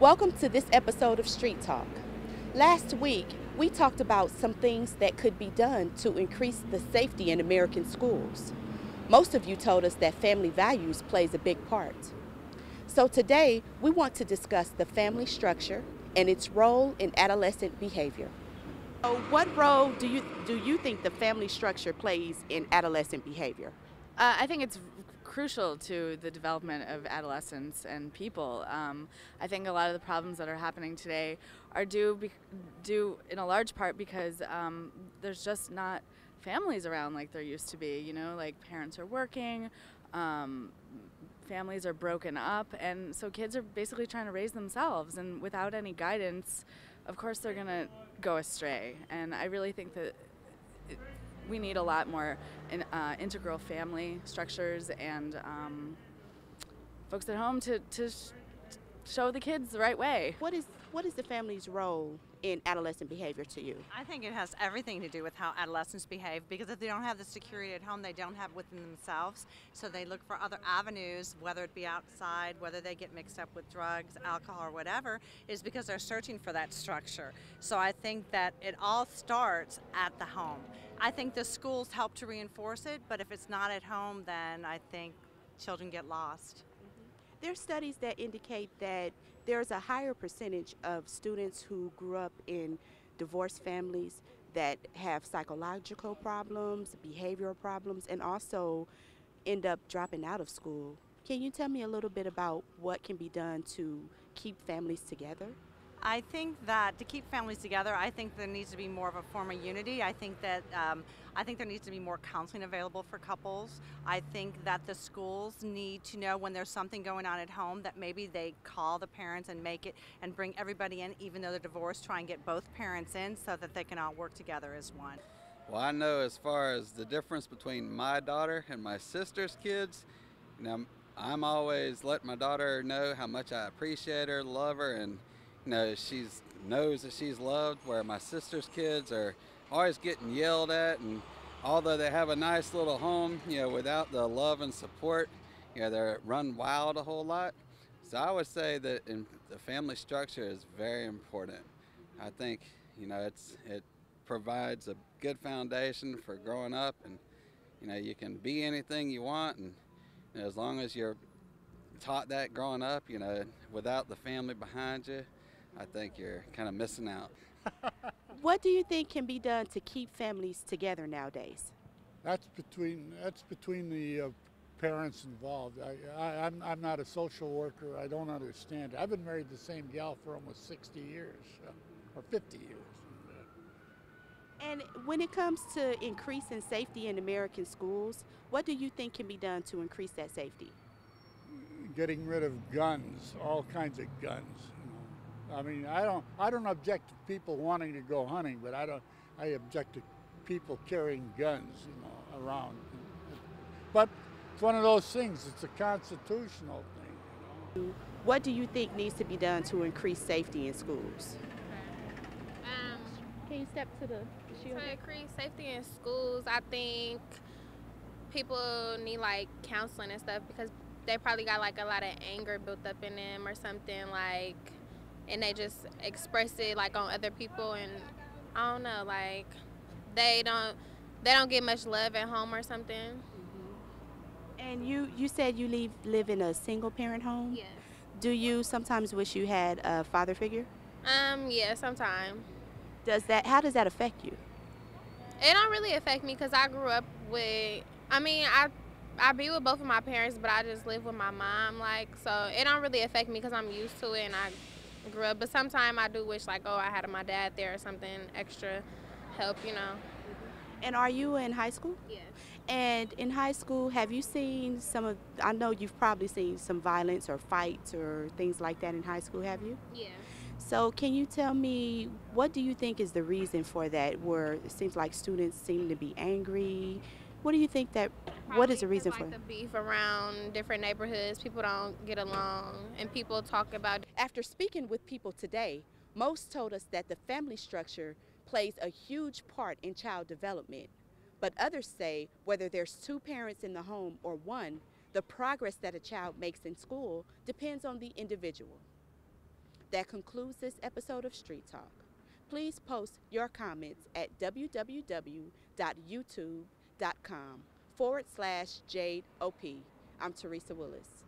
Welcome to this episode of Street Talk. Last week, we talked about some things that could be done to increase the safety in American schools. Most of you told us that family values plays a big part. So today, we want to discuss the family structure and its role in adolescent behavior. So what role do you think the family structure plays in adolescent behavior? I think it's crucial to the development of adolescents and people. I think a lot of the problems that are happening today are due in a large part because there's just not families around like there used to be. You know, like parents are working, families are broken up, and so kids are basically trying to raise themselves. And without any guidance, of course, they're gonna go astray. And I really think that we need a lot more integral family structures and folks at home to show the kids the right way. What is the family's role in adolescent behavior to you? I think it has everything to do with how adolescents behave, because if they don't have the security at home, they don't have within themselves. So they look for other avenues, whether it be outside, whether they get mixed up with drugs, alcohol, or whatever, is because they're searching for that structure. So I think that it all starts at the home. I think the schools help to reinforce it, but if it's not at home, then I think children get lost. There's studies that indicate that there's a higher percentage of students who grew up in divorced families that have psychological problems, behavioral problems, and also end up dropping out of school. Can you tell me a little bit about what can be done to keep families together? I think that to keep families together, I think there needs to be more of a form of unity. I think there needs to be more counseling available for couples. I think that the schools need to know when there's something going on at home that maybe they call the parents and make it and bring everybody in, even though they're divorced, try and get both parents in so that they can all work together as one. Well, I know as far as the difference between my daughter and my sister's kids, you know, I'm always letting my daughter know how much I appreciate her, love her, and she knows that she's loved, where my sister's kids are always getting yelled at, and although they have a nice little home, without the love and support, they run wild a whole lot. So I would say that the family structure is very important. I think, it provides a good foundation for growing up, and, you can be anything you want, and as long as you're taught that growing up, without the family behind you, I think you're kind of missing out. What do you think can be done to keep families together nowadays? That's between the parents involved. I'm not a social worker. I don't understand it. I've been married to the same gal for almost 60 years, or 50 years. And when it comes to increasing safety in American schools, what do you think can be done to increase that safety? Getting rid of guns, all kinds of guns. I mean, I don't object to people wanting to go hunting, but I object to people carrying guns, around. But it's one of those things. It's a constitutional thing. What do you think needs to be done to increase safety in schools? Can you step to the shield? To increase safety in schools, I think people need like counseling and stuff, because they probably got like a lot of anger built up in them or something, like, and they just express it like on other people, and I don't know, like they don't get much love at home or something. And you said you live in a single parent home? Yes. Do you sometimes wish you had a father figure? Yeah, sometimes. How does that affect you? It don't really affect me because I grew up with, I be with both of my parents, but I just live with my mom, like, so it don't really affect me because I'm used to it and I grew up. But sometimes I do wish, like, oh, I had my dad there or something extra help, And are you in high school? Yeah. And in high school, have you seen I know you've probably seen some violence or fights or things like that in high school, have you? Yeah. So can you tell me, what do you think is the reason for that, where it seems like students seem to be angry? What do you think what is the reason for it? The beef around different neighborhoods, people don't get along, and people talk about. After speaking with people today, most told us that the family structure plays a huge part in child development. But others say whether there's two parents in the home or one, the progress that a child makes in school depends on the individual. That concludes this episode of Street Talk. Please post your comments at www.youtube.com/JadeOP. I'm Teresa Willis.